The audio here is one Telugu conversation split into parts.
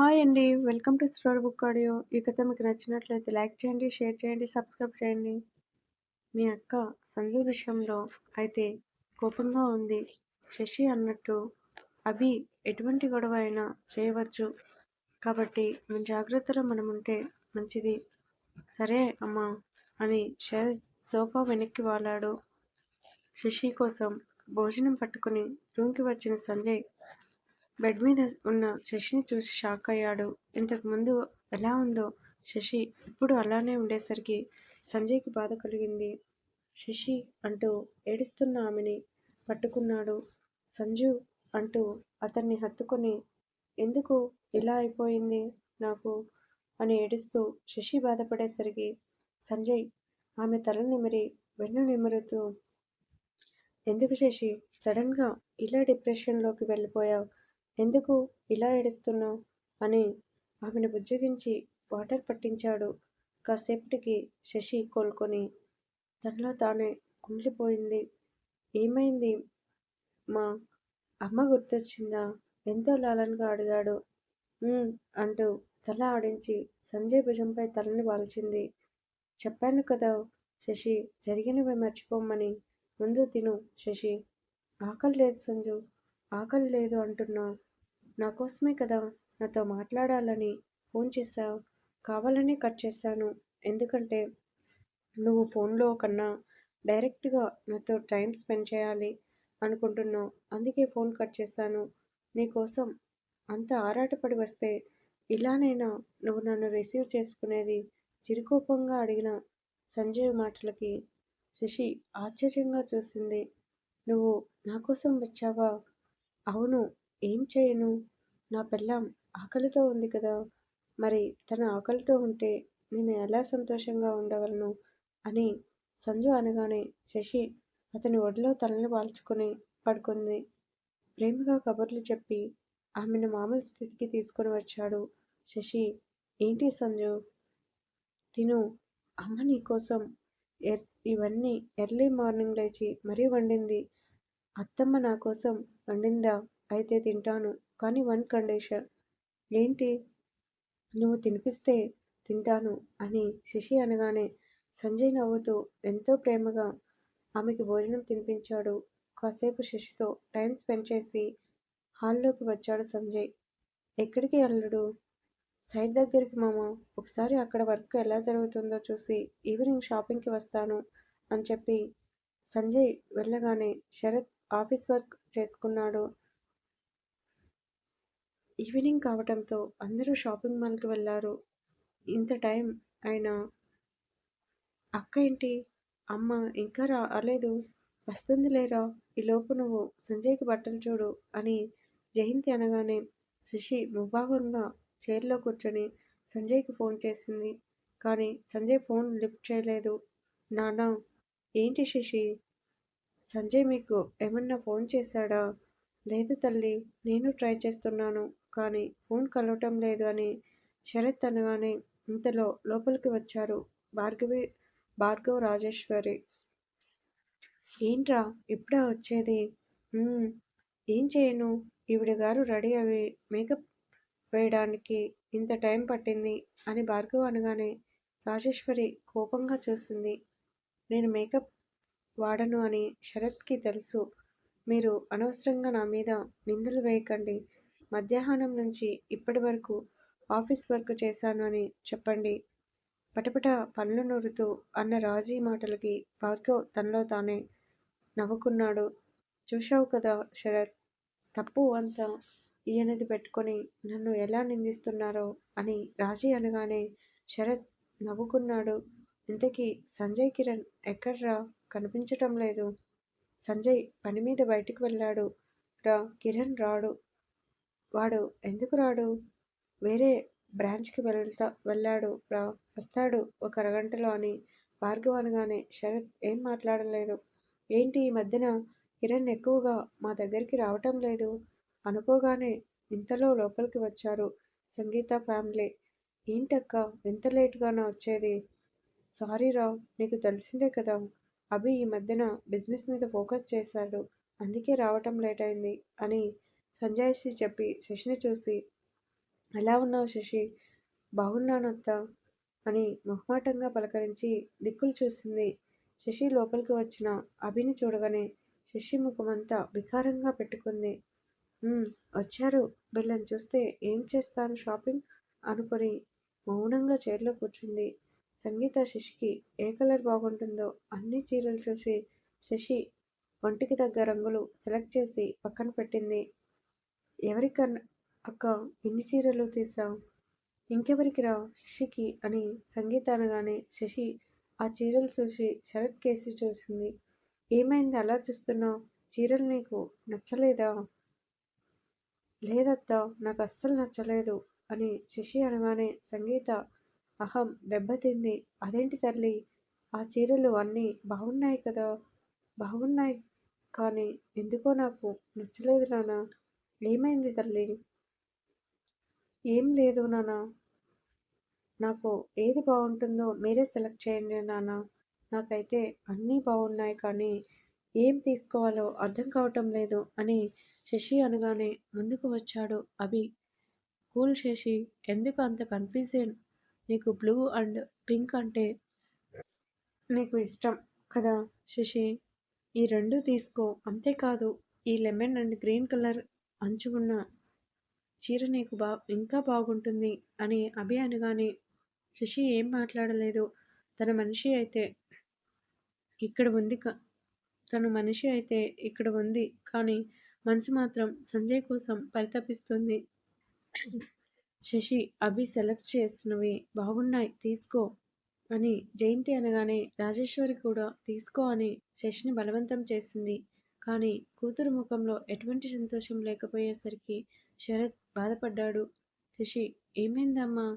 హాయ్ అండి. Welcome to story book audio. ఈ కథ మీకు నచ్చినట్లయితే లైక్ చేయండి, షేర్ చేయండి, సబ్స్క్రైబ్ చేయండి. మీ అక్క సంజు విషయంలో అయితే కోపంగా ఉంది. శశి అన్నట్టు అభి ఎటువంటి గొడవ అయినా చేయవచ్చు. కాబట్టి మన జాగ్రత్తలో మనం ఉంటే మంచిది. సరే అమ్మా అని శరత్ సోఫా వెనక్కి వాలాడు. శశి కోసం భోజనం పట్టుకుని రూమ్కి వచ్చిన సంజయ్ బెడ్ మీద ఉన్న శశిని చూసి షాక్ అయ్యాడు. ఇంతకు ముందు ఎలా ఉందో శశి ఇప్పుడు అలానే ఉండేసరికి సంజయ్కి బాధ కలిగింది. శశి అంటూ ఏడుస్తున్న ఆమెని పట్టుకున్నాడు. సంజు అంటూ అతన్ని హత్తుకొని ఎందుకు ఇలా అయిపోయింది నాకు అని ఏడుస్తూ శశి బాధపడేసరికి సంజయ్ ఆమె తల నిమిరి వెన్ను నిమురుతూ ఎందుకు శశి సడన్గా ఇలా డిప్రెషన్లోకి వెళ్ళిపోయావు? ఎందుకు ఇలా ఏడుస్తున్నావు అని ఆమెను బుజ్జగించి వాటర్ పట్టించాడు. కాసేపటికి శశి కోలుకొని తనలో తానే కుమిలిపోయింది. ఏమైంది మా అమ్మ గుర్తొచ్చిందా? ఎంతో లాలనగా అడిగాడు. అంటూ తల ఆడించి సంజయ్ భుజంపై తలని వాల్చింది. చెప్పాను కదా శశి, జరిగినవి మర్చిపోమ్మని. ముందు తిను శశి. ఆకలి లేదు సంజు, ఆకలి లేదు అంటున్నా. నా కోసమే కదా నాతో మాట్లాడాలని ఫోన్ చేశావు. కావాలని కట్ చేశాను. ఎందుకంటే నువ్వు ఫోన్లో కన్నా డైరెక్ట్గా నాతో టైం స్పెండ్ చేయాలి అనుకుంటున్నావు. అందుకే ఫోన్ కట్ చేశాను. నీకోసం అంత ఆరాటపడి వస్తే ఇలానైనా నువ్వు నన్ను రిసీవ్ చేసుకునేది? చిరుకోపంగా అడిగిన సంజయ్ మాటలకి శశి ఆశ్చర్యంగా చూసింది. నువ్వు నా కోసం వచ్చావా? అవును. ఏం చేయను? నా పెళ్ళాం ఆకలితో ఉంది కదా. మరి తన ఆకలితో ఉంటే నేను ఎలా సంతోషంగా ఉండగలను అని సంజు అనగానే శశి అతని ఒడిలో తలని వాల్చుకొని పడుకుంది. ప్రేమగా కబుర్లు చెప్పి ఆమెను మామూలు స్థితికి తీసుకొని వచ్చాడు శశి. ఏంటి సంజు? తిను. అమ్మ నీకోసం ఎర్ ఇవన్నీ ఎర్లీ మార్నింగ్ లేచి మరీ వండింది. అత్తమ్మ నా కోసం వండిందా? అయితే తింటాను. కానీ వన్ కండిషన్. ఏంటి? నువ్వు తినిపిస్తే తింటాను అని శశి అనగానే సంజయ్ నవ్వుతూ ఎంతో ప్రేమగా ఆమెకి భోజనం తినిపించాడు. కాసేపు శశితో టైం స్పెండ్ చేసి హాల్లోకి వచ్చాడు సంజయ్. ఎక్కడికి అల్లుడు? సైట్ దగ్గరికి మామ. ఒకసారి అక్కడ వర్క్ ఎలా జరుగుతుందో చూసి ఈవినింగ్ షాపింగ్కి వస్తాను అని చెప్పి సంజయ్ వెళ్ళగానే శరత్ ఆఫీస్ వర్క్ చేసుకున్నాడు. ఈవినింగ్ కావటంతో అందరూ షాపింగ్ మాల్కి వెళ్ళారు. ఇంత టైం అయినా అక్క ఏంటి? అమ్మ ఇంకా రాలేదు. వస్తుంది లేరా? ఈలోపు నువ్వు సంజయ్కి బట్టలు చూడు అని జయంతి అనగానే శశి ముభావంగా చైర్లో కూర్చొని సంజయ్కి ఫోన్ చేసింది. కానీ సంజయ్ ఫోన్ లిఫ్ట్ చేయలేదు. నానా ఏంటి శశి? సంజయ్ మీకు ఏమన్నా ఫోన్ చేశాడా? లేదు తల్లి, నేను ట్రై చేస్తున్నాను కానీ ఫోన్ కలవటం లేదు అని శరత్ అనగానే ఇంతలో లోపలికి వచ్చారు భార్గవ్ రాజేశ్వరి. ఏంట్రా ఇప్పుడే వచ్చేది? ఏం చేయను, ఈవిడ గారు రెడీ అవి మేకప్ వేయడానికి ఇంత టైం పట్టింది అని భార్గవ్ అనగానే రాజేశ్వరి కోపంగా చూసింది. నేను మేకప్ వాడను అని శరత్కి తెలుసు. మీరు అనవసరంగా నా మీద నిందలు వేయకండి. మధ్యాహ్నం నుంచి ఇప్పటి వరకు ఆఫీస్ వర్క్ చేశాను అని చెప్పండి. పటపట పళ్ళు నూరుతూ అన్న రాజీ మాటలకి భార్గవ్ తనలో తానే నవ్వుకున్నాడు. చూశావు కదా శరత్, తప్పు అంతా ఈయనది పెట్టుకొని నన్ను ఎలా నిందిస్తున్నారో అని రాజీ అనగానే శరత్ నవ్వుకున్నాడు. ఇంతకీ సంజయ్ కిరణ్ ఎక్కడ్రా? కనిపించటం లేదు. సంజయ్ పని మీద బయటికి వెళ్ళాడు రా. కిరణ్ రాడు. వాడు ఎందుకు రాడు? వేరే బ్రాంచ్కి వెళ్ళాడు రా. వస్తాడు ఒక అరగంటలో అని భార్గవ్ అనగానే శరత్ ఏం మాట్లాడలేదు. ఏంటి ఈ మధ్యన కిరణ్ ఎక్కువగా మా దగ్గరికి రావటం లేదు అనుకోగానే ఇంతలో లోపలికి వచ్చారు సంగీత ఫ్యామిలీ. ఏంటక్క ఎంత లేటుగానా వచ్చేది? సారీ రా, నీకు తెలిసిందే కదా, అభి ఈ మధ్యన బిజినెస్ మీద ఫోకస్ చేశాడు, అందుకే రావటం లేట్ అయింది అని సంజయ్షి చెప్పి శశిని చూసి ఎలా ఉన్నావు శశి? బాగున్నానత్త అని మొహమాటంగా పలకరించి దిక్కులు చూసింది. శశి లోపలికి వచ్చిన అభిని చూడగానే శశి ముఖమంతా వికారంగా పెట్టుకుంది. "ఉమ్, వచ్చారు. వీళ్ళని చూస్తే ఏం చేస్తాను షాపింగ్" అనుకొని మౌనంగా చైర్లో కూర్చుంది. సంగీత శశికి ఏ కలర్ బాగుంటుందో అన్ని చీరలు చూసి శశి ఒంటికి తగ్గ రంగులు సెలెక్ట్ చేసి పక్కన పెట్టింది. ఎవరికన్నా అక్క ఇన్ని చీరలు తీసావు? ఇంకెవరికిరా శశికి అని సంగీత అనగానే శశి ఆ చీరలు చూసి శరత్ కేసి చూసింది. ఏమైంది అలా చూస్తున్నావు? చీరలు నీకు నచ్చలేదా? లేదత్తా, నాకు అస్సలు నచ్చలేదు అని శశి అనగానే సంగీత అహం దెబ్బతింది. అదేంటి తల్లి, ఆ చీరలు అన్నీ బాగున్నాయి కదా? బాగున్నాయి, కానీ ఎందుకో నాకు నచ్చలేదు నాన్న. ఏమైంది తల్లి? ఏం లేదు నాన్న, నాకు ఏది బాగుంటుందో మీరే సెలెక్ట్ చేయండి నాన్న. నాకైతే అన్నీ బాగున్నాయి, కానీ ఏం తీసుకోవాలో అర్థం కావటం లేదు అని శశి అనగానే ముందుకు వచ్చాడు అభి. కూల్ శశి, ఎందుకు అంత కన్ఫ్యూజన్? నీకు బ్లూ అండ్ పింక్ అంటే నీకు ఇష్టం కదా శశి? ఈ రెండు తీసుకో. అంతేకాదు, ఈ లెమన్ అండ్ గ్రీన్ కలర్ అంచు ఉన్న చీర నీకు ఇంకా బాగుంటుంది అని అభి అనగానే శశి ఏం మాట్లాడలేదు. తన మనిషి అయితే ఇక్కడ ఉంది తన మనిషి అయితే ఇక్కడ ఉంది, కానీ మనసు మాత్రం సంజయ్ కోసం పరితపిస్తుంది. శశి అభి సెలెక్ట్ చేసినవి బాగున్నాయి తీసుకో అని జయంతి అనగానే రాజేశ్వరి కూడా తీసుకో అని శశిని బలవంతం చేసింది. కానీ కూతురు ముఖంలో ఎటువంటి సంతోషం లేకపోయేసరికి శరత్ బాధపడ్డాడు. శశి, ఏమైందమ్మా?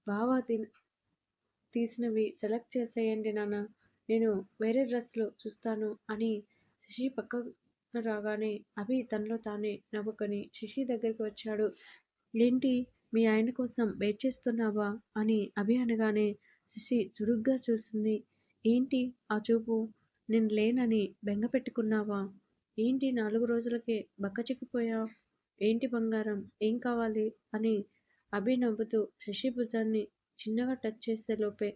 బావ తీసినవి సెలెక్ట్ చేసేయండి నాన్న, నేను వేరే డ్రెస్లో చూస్తాను అని శశి పక్కన రాగానే అభి తనలో తానే నవ్వుకొని శశి దగ్గరికి వచ్చాడు. ఏంటి, మీ ఆయన కోసం వెయిట్ చేస్తున్నావా అని అభి అనగానే శశి చురుగ్గా చూసింది. ఏంటి ఆ చూపు? నేను లేనని బెంగ పెట్టుకున్నావా? ఏంటి 4 రోజులకే బక్కచిక్కిపోయా? ఏంటి బంగారం, ఏం కావాలి అని అభి నవ్వుతూ శశి భుజాన్ని చిన్నగా టచ్ చేసే లోపే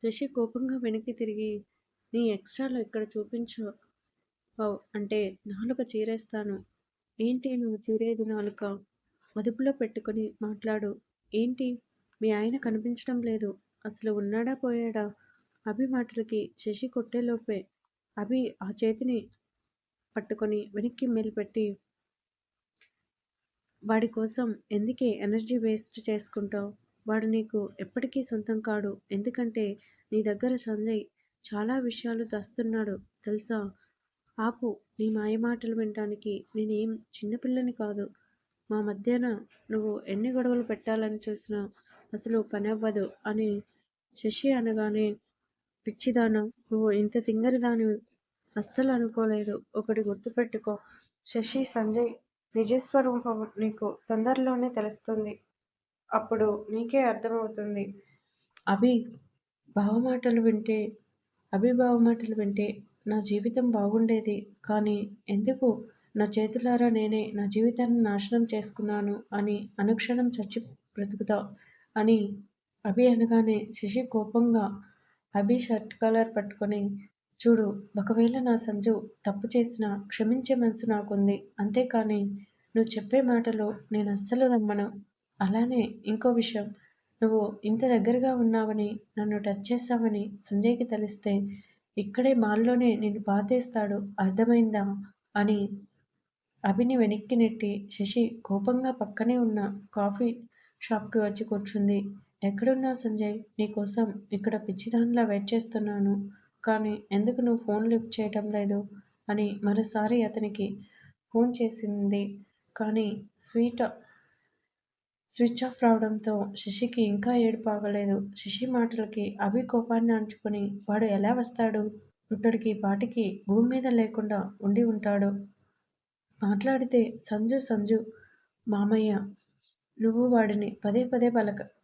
శశి కోపంగా వెనక్కి తిరిగి, నీ ఎక్స్ట్రాలో ఇక్కడ చూపించవు అంటే నాలుక చీరేస్తాను. ఏంటి నువ్వు చీరేది నాలుక? అదుపులో పెట్టుకొని మాట్లాడు. ఏంటి, మీ ఆయన కనిపించడం లేదు, అసలు ఉన్నాడా పోయాడా? అభి మాటలకి శశి కొట్టేలోపే అభి ఆ చేతిని పట్టుకొని వెనక్కి మెలిపెట్టి, వాడి కోసం ఎందుకే ఎనర్జీ వేస్ట్ చేసుకుంటావు? వాడు నీకు ఎప్పటికీ సొంతం కాడు. ఎందుకంటే నీ దగ్గర సంజయ్ చాలా విషయాలు దాస్తున్నాడు తెలుసా? ఆపు, నీ మాయ మాటలు వినటానికి నేనేం చిన్నపిల్లని కాదు. మా మధ్యన నువ్వు ఎన్ని గొడవలు పెట్టాలని చూసినా అసలు పని అవ్వదు అని శశి అనగానే, పిచ్చిదానా, నువ్వు ఇంత తింగరిదాని అస్సలు అనుకోలేదు. ఒకటి గుర్తుపెట్టుకో శశి, సంజయ్ నిజస్వరూపం నీకు తొందరలోనే తెలుస్తుంది. అప్పుడు నీకే అర్థమవుతుంది. అభి బావ మాటలు వింటే అభిబావ మాటలు వింటే నా జీవితం బాగుండేది, కానీ ఎందుకు నా చేతులారా నేనే నా జీవితాన్ని నాశనం చేసుకున్నాను అని అనుక్షణం చచ్చి బ్రతుకుతా అని అభి అనగానే శశి కోపంగా అభి షర్ట్ కాలర్ పట్టుకొని, చూడు, ఒకవేళ నా సంజు తప్పు చేసినా క్షమించే మనసు నాకుంది, అంతేకాని నువ్వు చెప్పే మాటలు నేను అస్సలు నమ్మను. అలానే ఇంకో విషయం, నువ్వు ఇంత దగ్గరగా ఉన్నావని, నన్ను టచ్ చేస్తావని సంజయ్కి తెలిస్తే ఇక్కడే మాల్లోనే నిన్ను పాతేస్తాడు, అర్థమైందా అని అభిని వెనక్కి నెట్టి శశి కోపంగా పక్కనే ఉన్న కాఫీ షాప్కి వచ్చి కూర్చుంది. ఎక్కడున్నావు సంజయ్? నీకోసం ఇక్కడ పిచ్చిదానిలా వెయిట్ చేస్తున్నాను, కానీ ఎందుకు నువ్వు ఫోన్ లిఫ్ట్ చేయటం లేదు అని మరోసారి అతనికి ఫోన్ చేసింది. కానీ స్విచ్ ఆఫ్ రావడంతో శశికి ఇంకా ఏడుపు ఆగలేదు. శశి మాటలకి అభి కోపాన్ని అణచుకొని, వాడు ఎలా వస్తాడు ఇక్కడికి? పాటికి భూమి మీద లేకుండా ఉండి ఉంటాడు. మాట్లాడితే సంజు సంజు మామయ్య, నువ్వు వాడిని పదే పదే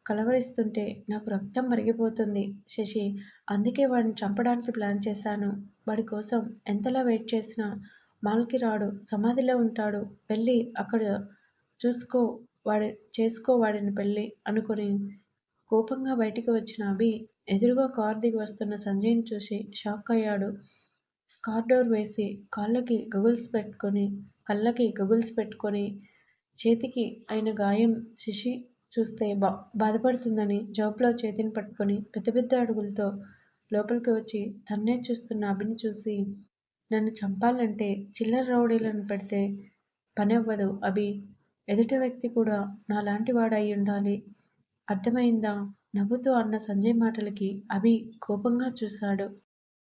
కలవరిస్తుంటే నాకు రక్తం మరిగిపోతుంది శశి. అందుకే వాడిని చంపడానికి ప్లాన్ చేశాను. వాడి కోసం ఎంతలా వెయిట్ చేసినా మాల్కి రాడు, సమాధిలో ఉంటాడు. వెళ్ళి అక్కడ చూసుకో వాడి చేసుకో వాడిని పెళ్ళి అనుకుని కోపంగా బయటికి వచ్చిన అభి ఎదురుగా కారు దిగి వస్తున్న సంజయ్ని చూసి షాక్ అయ్యాడు. కార్ డోర్ వేసి కళ్ళకి గగుల్స్ పెట్టుకొని చేతికి అయిన గాయం శశి చూస్తే బాధపడుతుందని జేబులో చేతిని పట్టుకొని పెద్ద పెద్ద అడుగులతో లోపలికి వచ్చి తన్నే చూస్తున్న అభిని చూసి, నన్ను చంపాలంటే చిల్లర రౌడీలను పెడితే పనవ్వదు అభి. ఎదుటి వ్యక్తి కూడా నాలాంటి వాడు అయ్యుండాలి. అర్థమైందా? నవ్వుతూ అన్న సంజయ్ మాటలకి అభి కోపంగా చూశాడు.